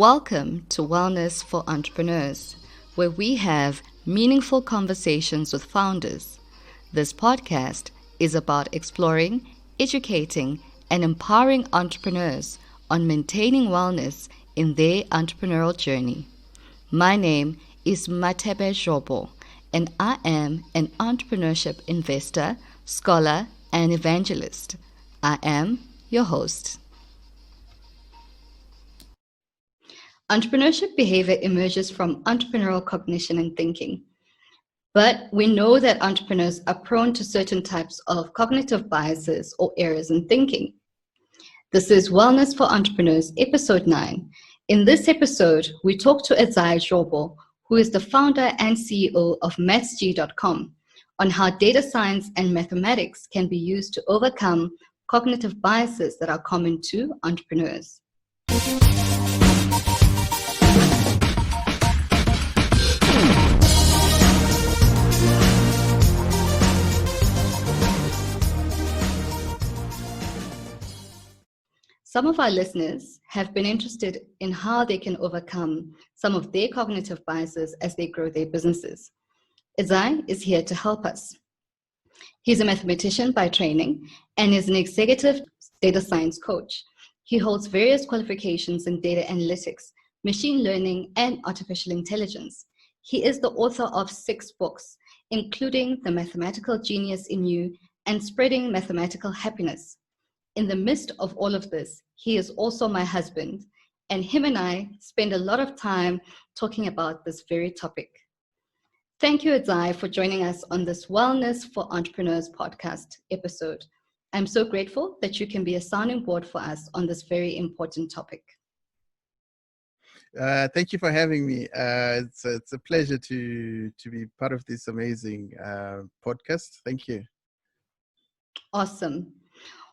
Welcome to Wellness for Entrepreneurs, where we have meaningful conversations with founders. This podcast is about exploring, educating, and empowering entrepreneurs on maintaining wellness in their entrepreneurial journey. My name is Edzai Zvobwo, and I am an entrepreneurship investor, scholar, and evangelist. I am your host. Entrepreneurship behavior emerges from entrepreneurial cognition and thinking. But we know that entrepreneurs are prone to certain types of cognitive biases or errors in thinking. This is Wellness for Entrepreneurs, Episode 9. In this episode, we talk to Edzai Zvobwo, who is the founder and CEO of mathsg.com, on how data science and mathematics can be used to overcome cognitive biases that are common to entrepreneurs. Some of our listeners have been interested in how they can overcome some of their cognitive biases as they grow their businesses. Edzai is here to help us. He's a mathematician by training and is an executive data science coach. He holds various qualifications in data analytics, machine learning, and artificial intelligence. He is the author of 6 books, including The Mathematical Genius in You and Spreading Mathematical Happiness. In the midst of all of this, he is also my husband, and him and I spend a lot of time talking about this very topic. Thank you, Edzai, for joining us on this Wellness for Entrepreneurs podcast episode. I'm so grateful that you can be a sounding board for us on this very important topic. Thank you for having me. It's a pleasure to be part of this amazing podcast. Thank you. Awesome.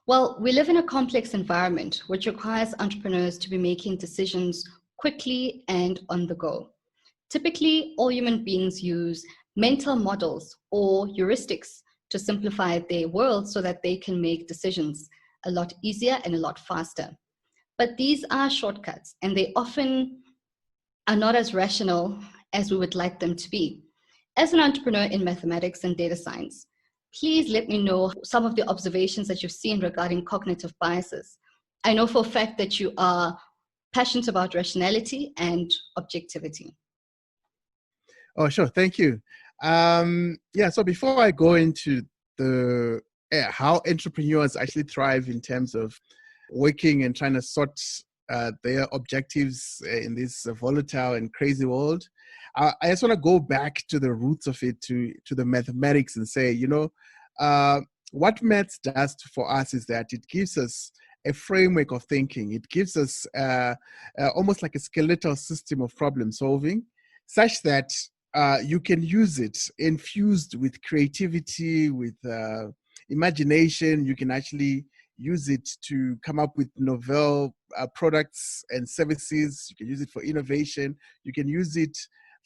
Well, we live in a complex environment which requires entrepreneurs to be making decisions quickly and on the go. Typically, all human beings use mental models or heuristics to simplify their world so that they can make decisions a lot easier and a lot faster. But these are shortcuts, and they often are not as rational as we would like them to be. As an entrepreneur in mathematics and data science, please let me know some of the observations that you've seen regarding cognitive biases. I know for a fact that you are passionate about rationality and objectivity. Oh, sure. Thank you. So before I go into the how entrepreneurs actually thrive in terms of working and trying to sort their objectives in this volatile and crazy world, I just want to go back to the roots of it, to the mathematics, and say, what maths does for us is that it gives us a framework of thinking. It gives us almost like a skeletal system of problem solving, such that you can use it infused with creativity, with imagination. You can actually use it to come up with novel products and services. You can use it for innovation. You can use it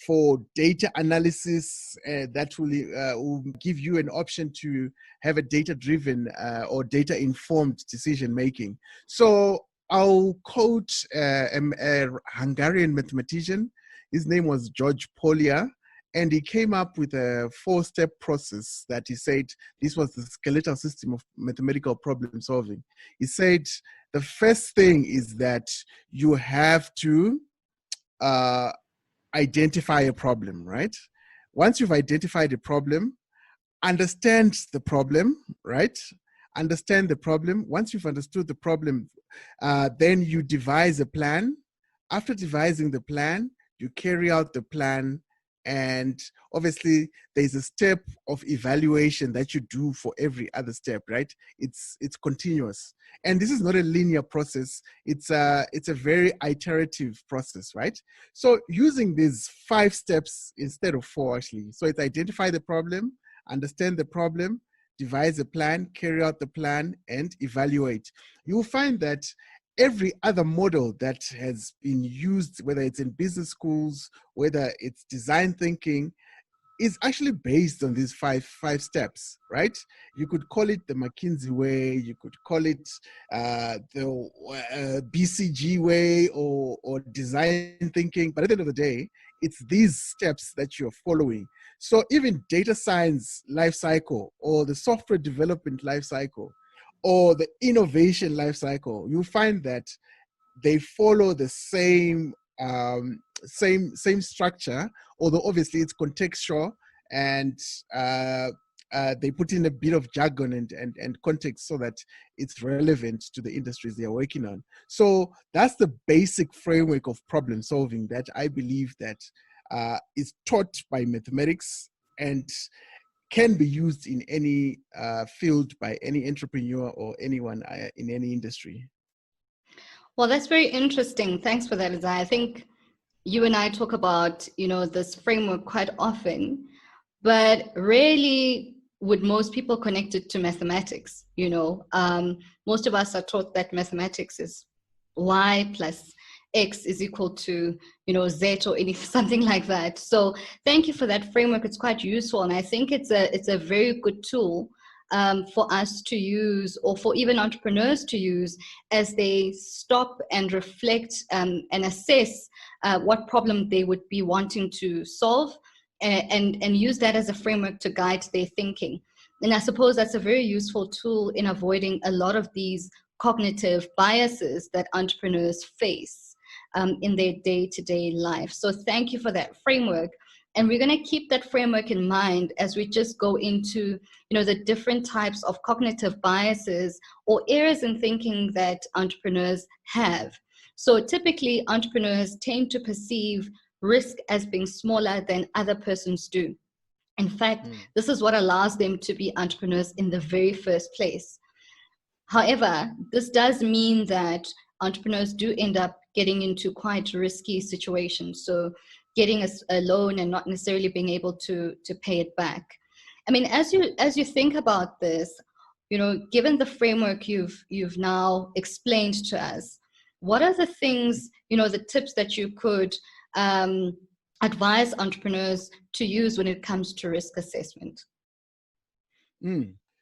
for data analysis that will give you an option to have a data-driven or data-informed decision-making. So I'll quote a Hungarian mathematician. His name was George Polya, and he came up with a 4-step process that he said this was the skeletal system of mathematical problem solving. He said the first thing is that you have to identify a problem, right? Once you've identified a problem, understand the problem, right? Understand the problem. Once you've understood the problem, then you devise a plan. After devising the plan, you carry out the plan. And obviously, there's a step of evaluation that you do for every other step, right? It's continuous, and this is not a linear process. It's a very iterative process, right? So using these 5 steps instead of 4, actually. So it's identify the problem, understand the problem, devise a plan, carry out the plan, and evaluate. You will find that every other model that has been used, whether it's in business schools, whether it's design thinking, is actually based on these five steps, right? You could call it the McKinsey way, you could call it the BCG way, or design thinking, but at the end of the day, it's these steps that you're following. So even data science life cycle, or the software development life cycle, or the innovation life cycle, you find that they follow the same structure, although obviously it's contextual, and they put in a bit of jargon and context so that it's relevant to the industries they are working on. So that's the basic framework of problem solving that I believe that is taught by mathematics and can be used in any field by any entrepreneur or anyone in any industry. Well, that's very interesting. Thanks for that, Edzai. I think you and I talk about, this framework quite often, but rarely would most people connect it to mathematics. Most of us are taught that mathematics is y plus x is equal to, z or something like that. So thank you for that framework. It's quite useful, and I think it's a very good tool for us to use, or for even entrepreneurs to use, as they stop and reflect and assess what problem they would be wanting to solve, and use that as a framework to guide their thinking. And I suppose that's a very useful tool in avoiding a lot of these cognitive biases that entrepreneurs face in their day-to-day life. So thank you for that framework. And we're going to keep that framework in mind as we just go into, the different types of cognitive biases or errors in thinking that entrepreneurs have. So typically, entrepreneurs tend to perceive risk as being smaller than other persons do. In fact, this is what allows them to be entrepreneurs in the very first place. However, this does mean that entrepreneurs do end up getting into quite risky situations. So getting a loan and not necessarily being able to pay it back. I mean, as you think about this, given the framework you've now explained to us, what are the things, the tips that you could advise entrepreneurs to use when it comes to risk assessment?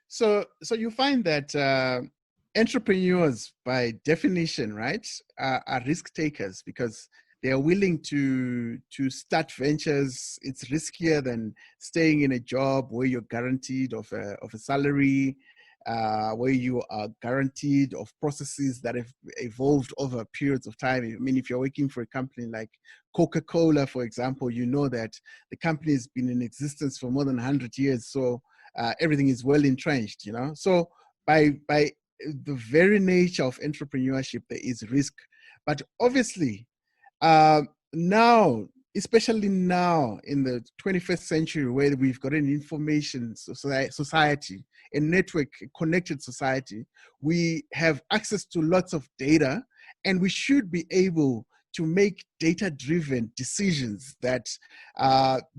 So you find that entrepreneurs, by definition, right, are risk takers because they are willing to start ventures. It's riskier than staying in a job where you're guaranteed of a salary, where you are guaranteed of processes that have evolved over periods of time. I mean, if you're working for a company like Coca-Cola, for example, you know that the company has been in existence for more than 100 years. So everything is well entrenched, So by the very nature of entrepreneurship, there is risk. But obviously, now, especially now in the 21st century, where we've got an information society, a network connected society, we have access to lots of data, and we should be able to make data-driven decisions that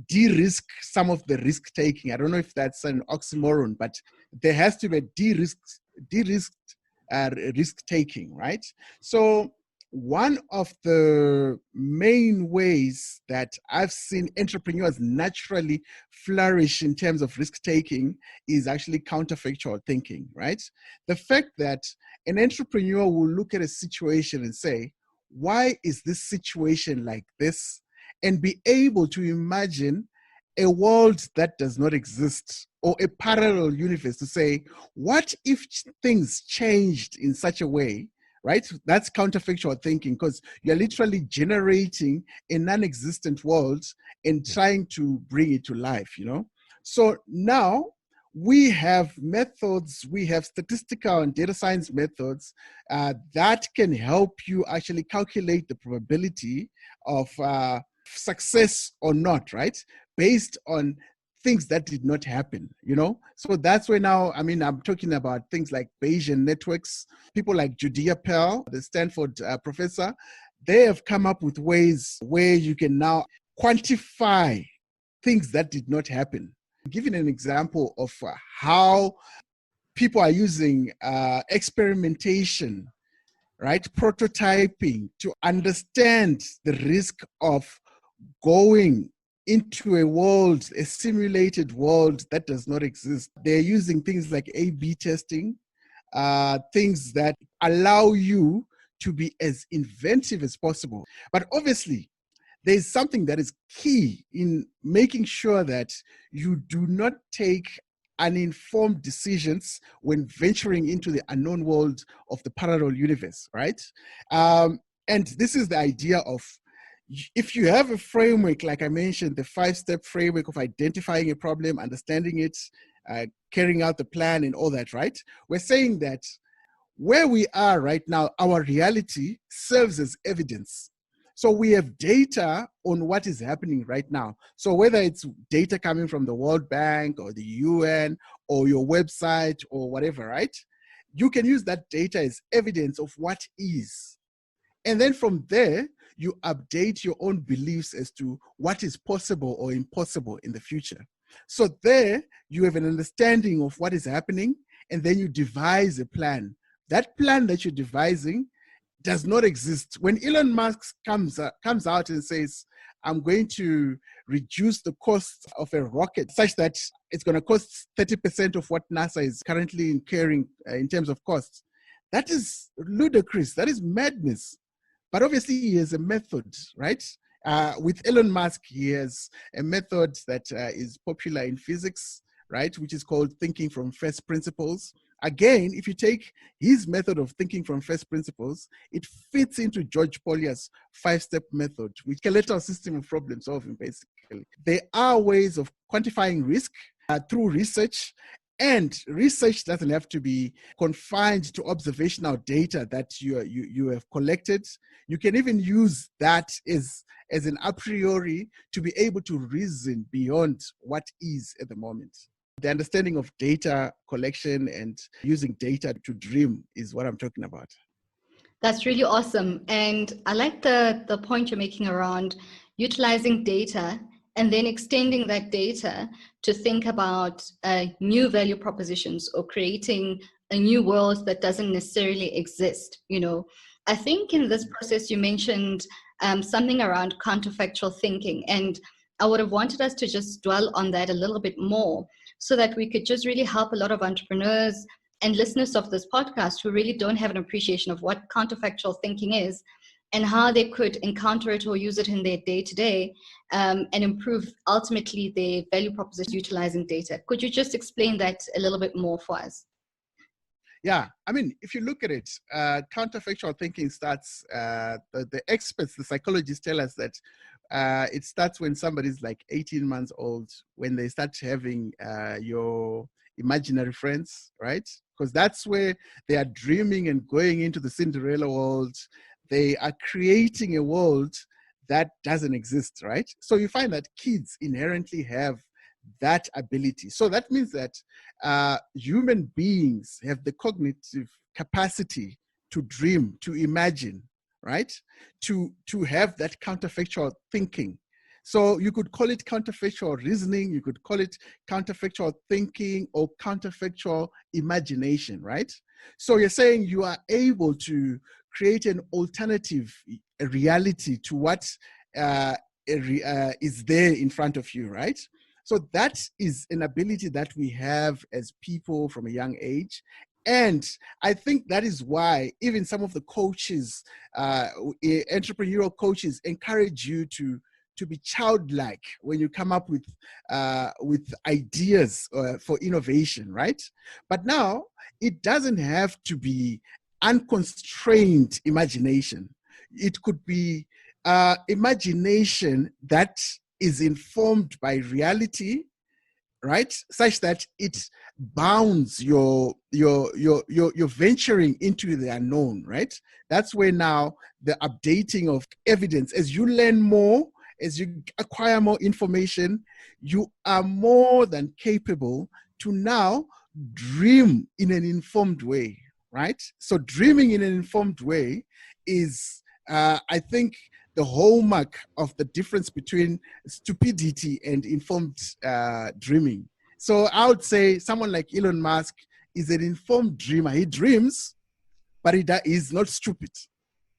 de-risk some of the risk-taking. I don't know if that's an oxymoron, but there has to be a de-risked risk-taking, right? So one of the main ways that I've seen entrepreneurs naturally flourish in terms of risk-taking is actually counterfactual thinking, right? The fact that an entrepreneur will look at a situation and say, why is this situation like this? And be able to imagine a world that does not exist, or a parallel universe, to say, what if things changed in such a way, right? That's counterfactual thinking, because you're literally generating a non-existent world and trying to bring it to life, So now we have methods, we have statistical and data science methods that can help you actually calculate the probability of success or not, right? Based on things that did not happen, So that's where now, I'm talking about things like Bayesian networks. People like Judea Pearl, the Stanford professor, they have come up with ways where you can now quantify things that did not happen. Giving an example of how people are using experimentation, right? Prototyping to understand the risk of going into a world, a simulated world that does not exist. They're using things like A/B testing, things that allow you to be as inventive as possible. But obviously, there's something that is key in making sure that you do not take uninformed decisions when venturing into the unknown world of the parallel universe, right? And this is the idea of, if you have a framework, like I mentioned, the 5-step framework of identifying a problem, understanding it, carrying out the plan and all that, right? We're saying that where we are right now, our reality serves as evidence. So we have data on what is happening right now. So whether it's data coming from the World Bank or the UN or your website or whatever, right? You can use that data as evidence of what is. And then from there, you update your own beliefs as to what is possible or impossible in the future. So there, you have an understanding of what is happening, and then you devise a plan. That plan that you're devising does not exist. When Elon Musk comes out and says, I'm going to reduce the cost of a rocket such that it's going to cost 30% of what NASA is currently incurring in terms of costs, that is ludicrous. That is madness. But obviously, he has a method, right? With Elon Musk, he has a method that is popular in physics, right? Which is called thinking from first principles. Again, if you take his method of thinking from first principles, it fits into George Polya's 5-step method, which is a skeletal system of problem solving, basically. There are ways of quantifying risk through research, and research doesn't have to be confined to observational data that you have collected. You can even use that as an a priori to be able to reason beyond what is at the moment. The understanding of data collection and using data to dream is what I'm talking about. That's really awesome. And I like the point you're making around utilizing data and then extending that data to think about new value propositions or creating a new world that doesn't necessarily exist. I think in this process, you mentioned something around counterfactual thinking. And I would have wanted us to just dwell on that a little bit more so that we could just really help a lot of entrepreneurs and listeners of this podcast who really don't have an appreciation of what counterfactual thinking is and how they could encounter it or use it in their day-to-day and improve ultimately their value proposition utilizing data. Could you just explain that a little bit more for us? Yeah, I mean, if you look at it, counterfactual thinking starts, the experts, the psychologists tell us that it starts when somebody's like 18 months old, when they start having your imaginary friends, right? Because that's where they are dreaming and going into the Cinderella world. They are creating a world that doesn't exist, right? So you find that kids inherently have that ability. So that means that human beings have the cognitive capacity to dream, to imagine, right? To have that counterfactual thinking. So you could call it counterfactual reasoning, you could call it counterfactual thinking or counterfactual imagination, right? So you're saying you are able to create an alternative reality to what is there in front of you, right? So that is an ability that we have as people from a young age. And I think that is why even some of the coaches, entrepreneurial coaches, encourage you to be childlike when you come up with ideas for innovation, right? But now it doesn't have to be unconstrained imagination. It could be imagination that is informed by reality, right? Such that it bounds your venturing into the unknown, right? That's where now the updating of evidence, as you learn more, as you acquire more information, you are more than capable to now dream in an informed way, right? So dreaming in an informed way is, I think, the hallmark of the difference between stupidity and informed dreaming. So I would say someone like Elon Musk is an informed dreamer. He dreams, but he's not stupid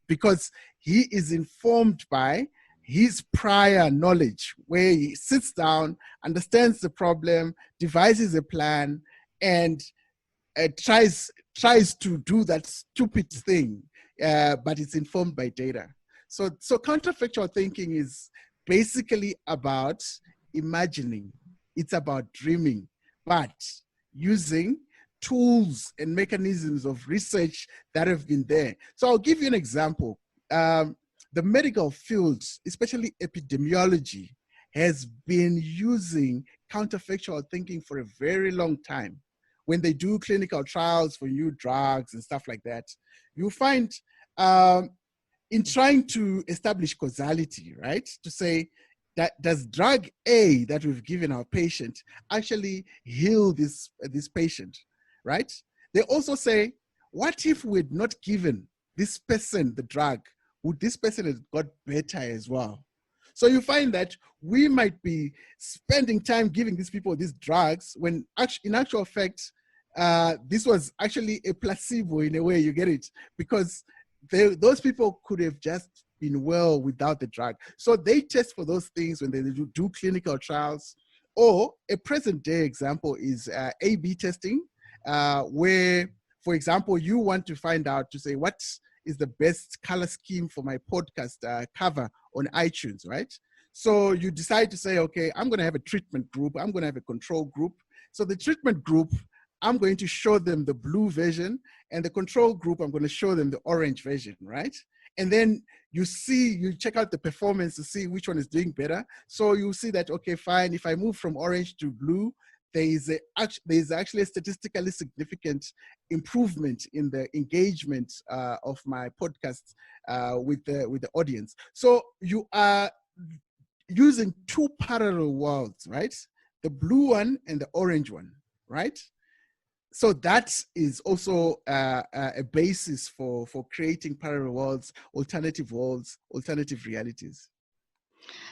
because he is informed by his prior knowledge, where he sits down, understands the problem, devises a plan, and tries to do that stupid thing, but it's informed by data. So counterfactual thinking is basically about imagining. It's about dreaming, but using tools and mechanisms of research that have been there. So I'll give you an example. The medical field, especially epidemiology, has been using counterfactual thinking for a very long time. When they do clinical trials for new drugs and stuff like that, you find in trying to establish causality, right? To say that does drug A that we've given our patient actually heal this patient, right? They also say, what if we'd not given this person the drug? Would this person have got better as well? So you find that we might be spending time giving these people these drugs when in actual fact, this was actually a placebo in a way, you get it? Because those people could have just been well without the drug. So they test for those things when they do clinical trials. Or a present day example is A/B testing, where, for example, you want to find out to say, what is the best color scheme for my podcast cover on iTunes, right? So you decide to say, okay, I'm going to have a treatment group. I'm going to have a control group. So the treatment group, I'm going to show them the blue version, and the control group, I'm going to show them the orange version, right? And then you check out the performance to see which one is doing better. So you see that, okay, fine, if I move from orange to blue, there is actually a statistically significant improvement in the engagement of my podcast with the audience. So you are using two parallel worlds, right? The blue one and the orange one, right? So that is also a basis for creating parallel worlds, alternative realities.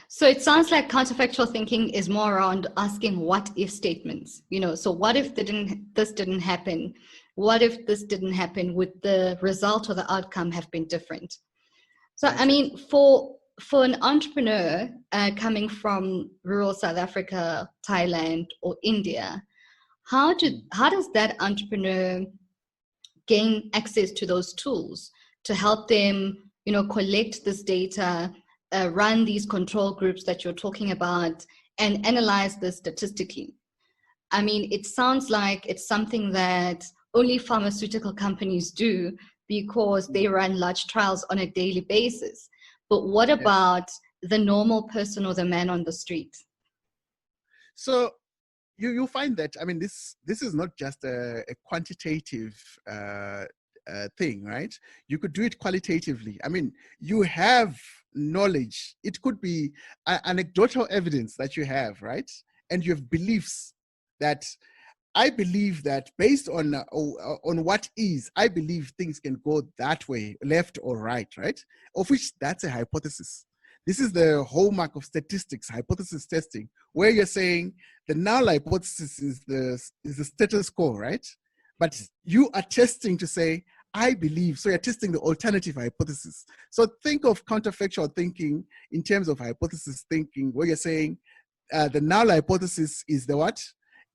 So it sounds like counterfactual thinking is more around asking what if statements. So what if this didn't happen? What if this didn't happen? Would the result or the outcome have been different? So, I mean, for an entrepreneur coming from rural South Africa, Thailand, or India, how does that entrepreneur gain access to those tools to help them, collect this data, run these control groups that you're talking about, and analyze this statistically? I mean, it sounds like it's something that only pharmaceutical companies do because they run large trials on a daily basis. But what about the normal person or the man on the street? So you'll find that, I mean, this is not just a quantitative thing, right? You could do it qualitatively. I mean, you have knowledge. It could be anecdotal evidence that you have, right? And you have beliefs that I believe that based on what is, I believe things can go that way, left or right, right? Of which that's a hypothesis. This is the hallmark of statistics, hypothesis testing, where you're saying the null hypothesis is the status quo, right? But you are testing to say, I believe, so you're testing the alternative hypothesis. So think of counterfactual thinking in terms of hypothesis thinking, where you're saying the null hypothesis is the what?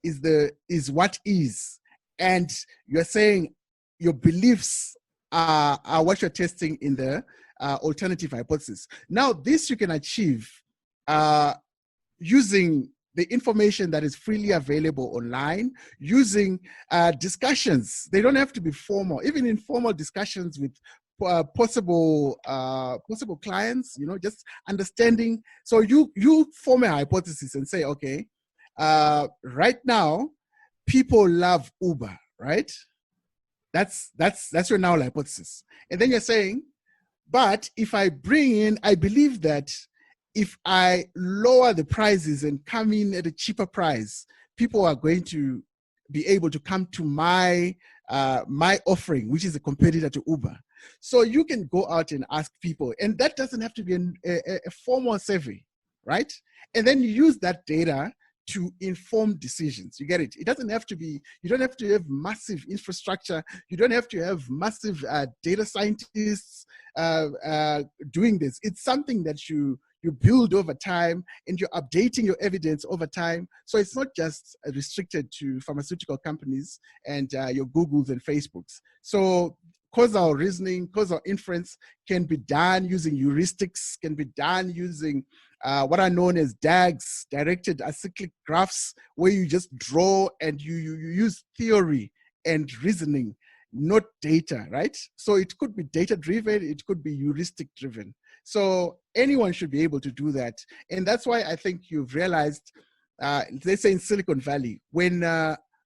Is what is. And you're saying your beliefs are what you're testing in the alternative hypothesis. Now, this you can achieve using the information that is freely available online, using discussions. They don't have to be formal, even informal discussions with possible clients, just understanding. So you form a hypothesis and say, okay, right now, people love Uber, right? That's your null hypothesis. And then you're saying, but if I believe that if I lower the prices and come in at a cheaper price, people are going to be able to come to my offering, which is a competitor to Uber. So you can go out and ask people, and that doesn't have to be a formal survey, right? And then you use that data to inform decisions. You get it? It doesn't have to be, you don't have to have massive infrastructure. You don't have to have massive data scientists doing this. It's something that you you build over time, and you're updating your evidence over time. So it's not just restricted to pharmaceutical companies and your Googles and Facebooks. So causal reasoning, causal inference can be done using heuristics, can be done using what are known as DAGs, directed acyclic graphs, where you just draw and you use theory and reasoning, not data, right? So it could be data-driven, it could be heuristic-driven. So anyone should be able to do that. And that's why I think you've realized, let's say in Silicon Valley, when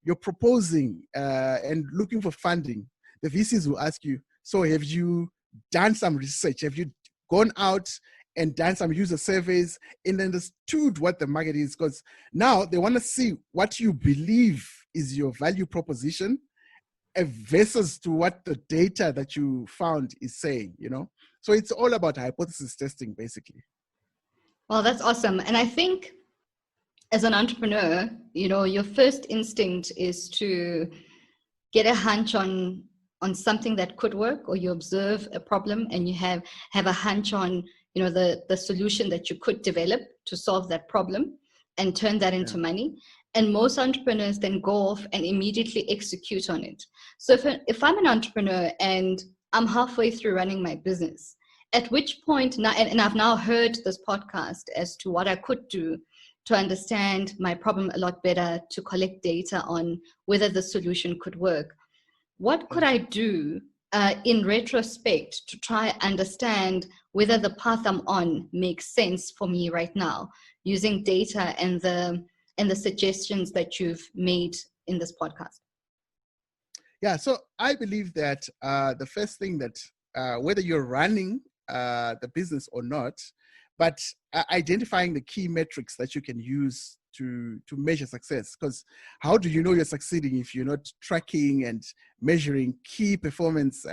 you're proposing and looking for funding, the VCs will ask you, so have you done some research? Have you gone out and done some user surveys and understood what the market is? Because now they want to see what you believe is your value proposition versus to what the data that you found is saying, you know? So it's all about hypothesis testing, basically. Well, that's awesome. And I think as an entrepreneur, you know, your first instinct is to get a hunch on something that could work, or you observe a problem and you have a hunch on, you know, the solution that you could develop to solve that problem and turn that into money. And most entrepreneurs then go off and immediately execute on it. So if I'm an entrepreneur and I'm halfway through running my business, at which point now, and I've now heard this podcast as to what I could do to understand my problem a lot better, to collect data on whether the solution could work. What could I do in retrospect to try understand whether the path I'm on makes sense for me right now, using data and the suggestions that you've made in this podcast? Yeah, so I believe that the first thing that whether you're running the business or not, but identifying the key metrics that you can use to measure success. Because how do you know you're succeeding if you're not tracking and measuring key performance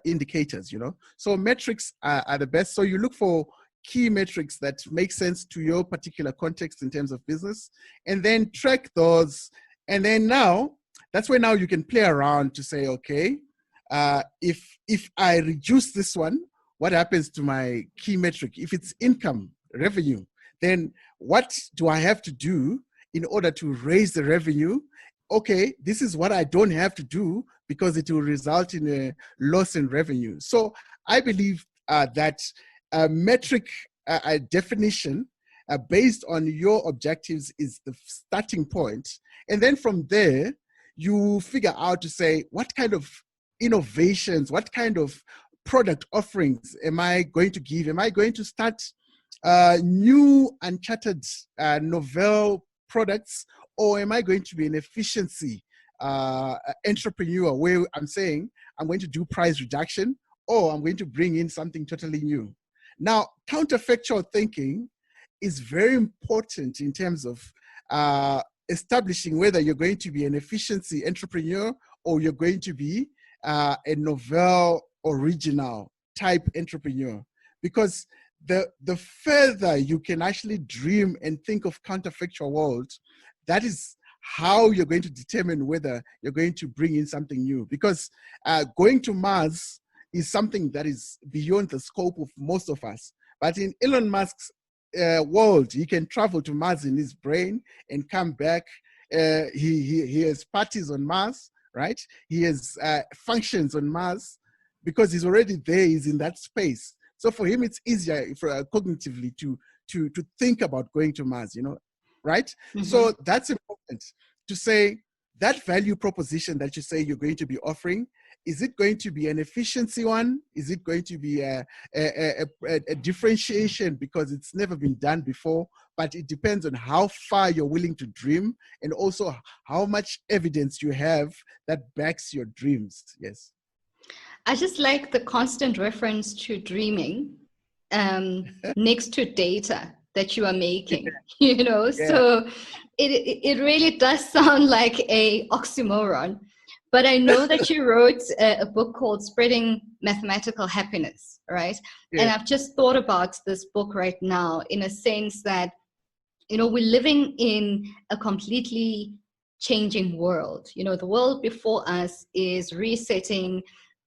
indicators, you know? So metrics are the best. So you look for key metrics that make sense to your particular context in terms of business, and then track those. And then now, that's where now you can play around to say, okay, if I reduce this one, what happens to my key metric? If it's income, revenue, then what do I have to do in order to raise the revenue? Okay, this is what I don't have to do because it will result in a loss in revenue. So I believe that metric definition based on your objectives is the starting point. And then from there, you figure out to say, what kind of innovations, what kind of product offerings am I going to give? Am I going to start new uncharted novel products, or am I going to be an efficiency entrepreneur where I'm saying I'm going to do price reduction, or I'm going to bring in something totally new? Now, counterfactual thinking is very important in terms of establishing whether you're going to be an efficiency entrepreneur or you're going to be a novel original type entrepreneur. Because the further you can actually dream and think of counterfactual world, that is how you're going to determine whether you're going to bring in something new. Because going to Mars is something that is beyond the scope of most of us. But in Elon Musk's world, he can travel to Mars in his brain and come back. He has parties on Mars, right? He has functions on Mars because he's already there, he's in that space. So for him, it's easier cognitively to think about going to Mars, you know, right? Mm-hmm. So that's important to say that value proposition that you say you're going to be offering. Is it going to be an efficiency one? Is it going to be a differentiation because it's never been done before? But it depends on how far you're willing to dream and also how much evidence you have that backs your dreams. Yes. I just like the constant reference to dreaming next to data that you are making, you know, yeah. So it really does sound like a oxymoron. But I know that you wrote a book called Spreading Mathematical Happiness, right? Yeah. And I've just thought about this book right now in a sense that, you know, we're living in a completely changing world. You know, the world before us is resetting,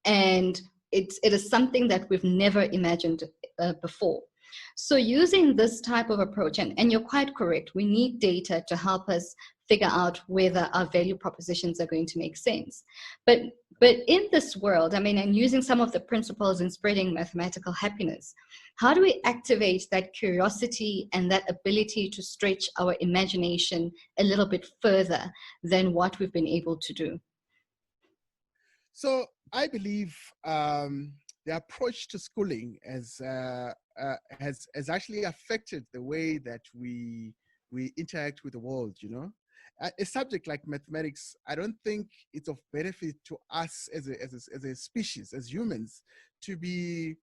and it is something that we've never imagined before. So using this type of approach, and you're quite correct, we need data to help us figure out whether our value propositions are going to make sense. But in this world, I mean, and using some of the principles in spreading mathematical happiness, how do we activate that curiosity and that ability to stretch our imagination a little bit further than what we've been able to do? So I believe the approach to schooling has actually affected the way that we interact with the world. You know, a subject like mathematics, I don't think it's of benefit to us as a species, as humans, to be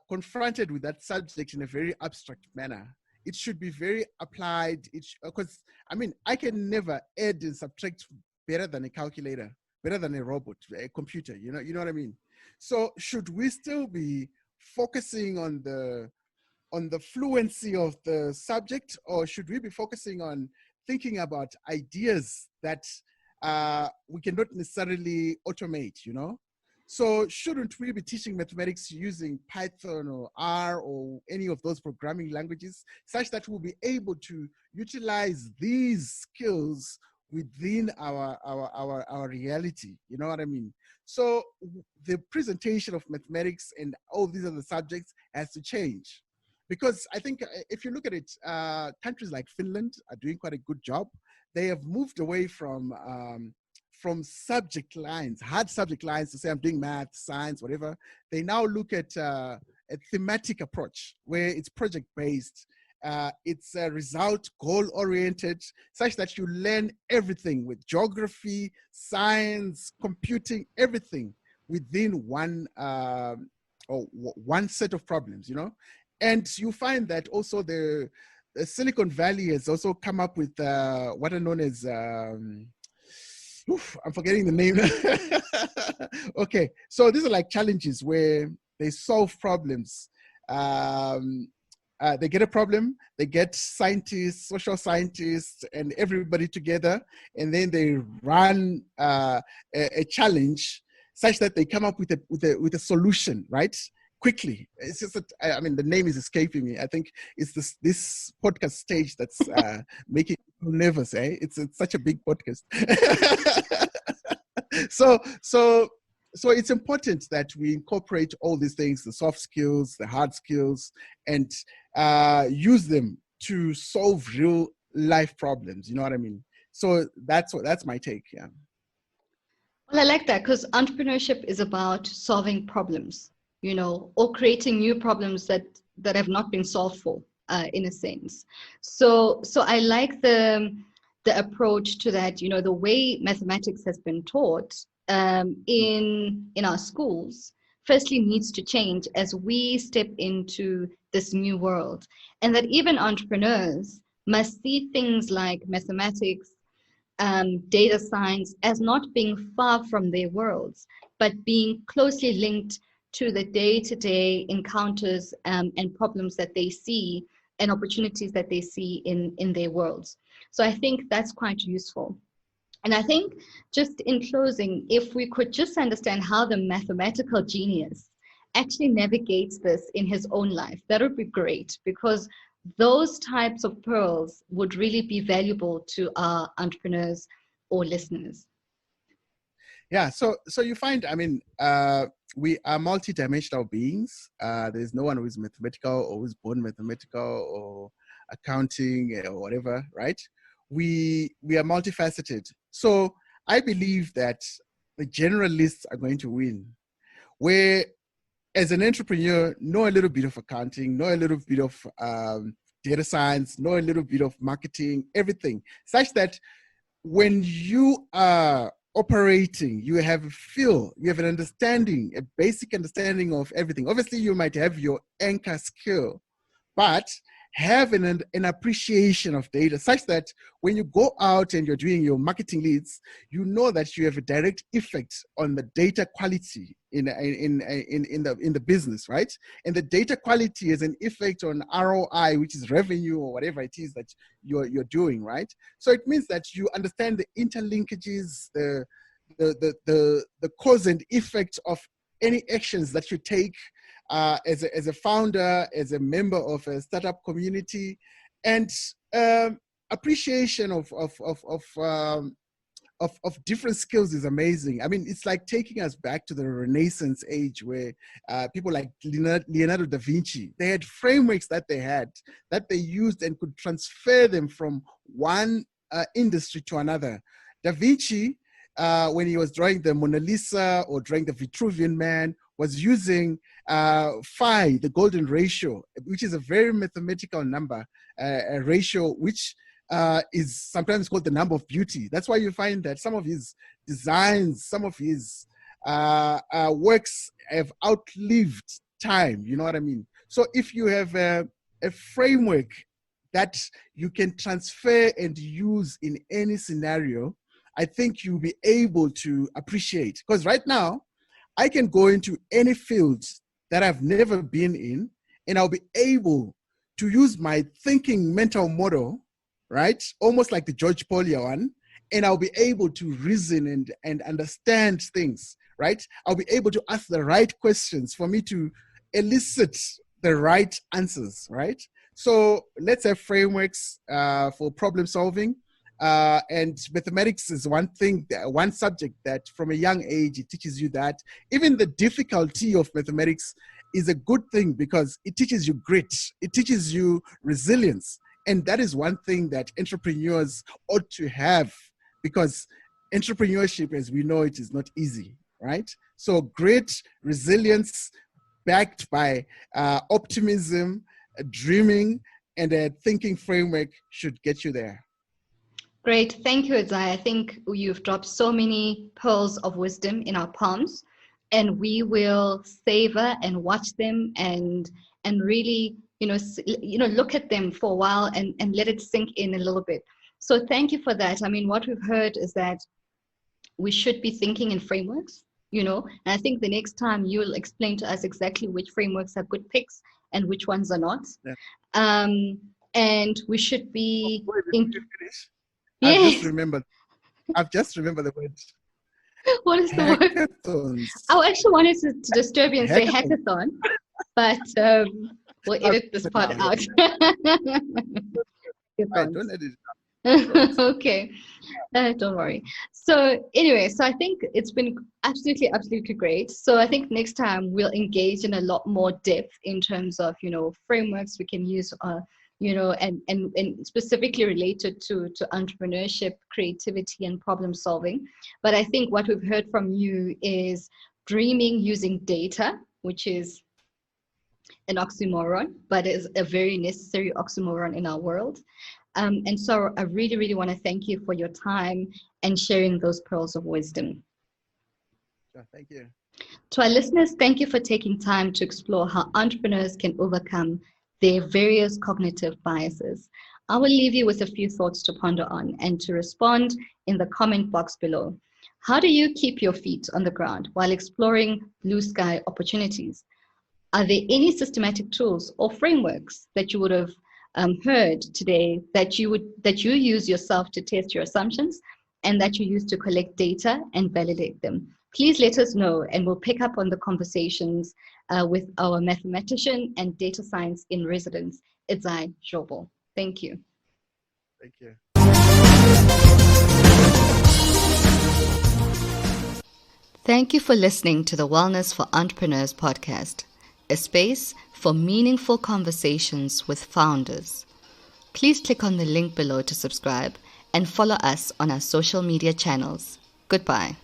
confronted with that subject in a very abstract manner. It should be very applied. Because I mean, I can never add and subtract better than a calculator, better than a robot, a computer. You know what I mean. So should we still be focusing on the fluency of the subject, or should we be focusing on thinking about ideas that we cannot necessarily automate? You know. So shouldn't we be teaching mathematics using Python or R or any of those programming languages, such that we'll be able to utilize these skills within our reality? You know what I mean? So the presentation of mathematics and all these other subjects has to change. Because I think if you look at it, countries like Finland are doing quite a good job. They have moved away from subject lines, hard subject lines, to say I'm doing math, science, whatever. They now look at a thematic approach where it's project-based, it's result goal-oriented, such that you learn everything with geography, science, computing, everything within one set of problems, you know? And you find that also the Silicon Valley has also come up with what are known as I'm forgetting the name. Okay, so these are like challenges where they solve problems. They get a problem, they get scientists, social scientists, and everybody together, and then they run a challenge such that they come up with a solution, right? Quickly. It's just that, I mean, the name is escaping me. I think it's this podcast stage that's making people nervous, eh? It's such a big podcast. So it's important that we incorporate all these things, the soft skills, the hard skills, and use them to solve real life problems. You know what I mean? So that's my take. Yeah. Well, I like that, because entrepreneurship is about solving problems, you know, or creating new problems that have not been solved for, in a sense. So I like the approach to that. You know, the way mathematics has been taught in our schools, firstly needs to change as we step into this new world, and that even entrepreneurs must see things like mathematics, data science, as not being far from their worlds, but being closely linked to the day-to-day encounters and problems that they see and opportunities that they see in their worlds. So I think that's quite useful. And I think, just in closing, if we could just understand how the mathematical genius actually navigates this in his own life, that would be great, because those types of pearls would really be valuable to our entrepreneurs or listeners. Yeah, so you find, I mean, we are multidimensional beings. There's no one who is mathematical or who's born mathematical or accounting or whatever, right? We are multifaceted. So I believe that the generalists are going to win, where as an entrepreneur, know a little bit of accounting, know a little bit of data science, know a little bit of marketing, everything, such that when you are operating, you have a feel, you have an understanding, a basic understanding of everything. Obviously, you might have your anchor skill, but have an appreciation of data, such that when you go out and you're doing your marketing leads, you know that you have a direct effect on the data quality in the business, right? And the data quality is an effect on ROI, which is revenue or whatever it is that you're doing, right? So it means that you understand the interlinkages, the cause and effect of any actions that you take as a founder, as a member of a startup community, and appreciation of different skills is amazing. I mean, it's like taking us back to the Renaissance age where people like Leonardo da Vinci, they had frameworks that they used and could transfer them from one industry to another. Da Vinci, when he was drawing the Mona Lisa or drawing the Vitruvian Man, was using phi, the golden ratio, which is a very mathematical number, a ratio which is sometimes called the number of beauty. That's why you find that some of his designs, some of his works have outlived time. You know what I mean? So if you have a framework that you can transfer and use in any scenario, I think you'll be able to appreciate. Because right now, I can go into any field that I've never been in, and I'll be able to use my thinking mental model, right? Almost like the George Polya one, and I'll be able to reason and understand things, right? I'll be able to ask the right questions for me to elicit the right answers, right? So let's have frameworks for problem solving. And mathematics is one subject that from a young age, it teaches you that. Even the difficulty of mathematics is a good thing because it teaches you grit, it teaches you resilience. And that is one thing that entrepreneurs ought to have, because entrepreneurship, as we know, it is not easy, right? So grit, resilience, backed by optimism, dreaming, and a thinking framework should get you there. Great. Thank you, Edzai. I think you've dropped so many pearls of wisdom in our palms, and we will savor and watch them and really, look at them for a while and let it sink in a little bit. So thank you for that. I mean, what we've heard is that we should be thinking in frameworks, and I think the next time you'll explain to us exactly which frameworks are good picks and which ones are not. Yeah. And we should be... I've just remembered the word. What is the word? I actually wanted to disturb you and say hackathon, but we'll edit this part out. Don't edit it out. Okay, don't worry. So anyway, so I think it's been absolutely great. So I think next time we'll engage in a lot more depth in terms of, frameworks we can use, and specifically related to entrepreneurship, creativity, and problem solving. But I think what we've heard from you is dreaming using data, which is an oxymoron, but is a very necessary oxymoron in our world. And so I really, really want to thank you for your time and sharing those pearls of wisdom. Sure, thank you. To our listeners, thank you for taking time to explore how entrepreneurs can overcome their various cognitive biases. I will leave you with a few thoughts to ponder on and to respond in the comment box below. How do you keep your feet on the ground while exploring blue sky opportunities? Are there any systematic tools or frameworks that you would have heard today that you use yourself to test your assumptions and that you use to collect data and validate them? Please let us know, and we'll pick up on the conversations with our mathematician and data science in residence, Edzai Zvobwo. Thank you. Thank you. Thank you for listening to the Wellness for Entrepreneurs podcast, a space for meaningful conversations with founders. Please click on the link below to subscribe and follow us on our social media channels. Goodbye.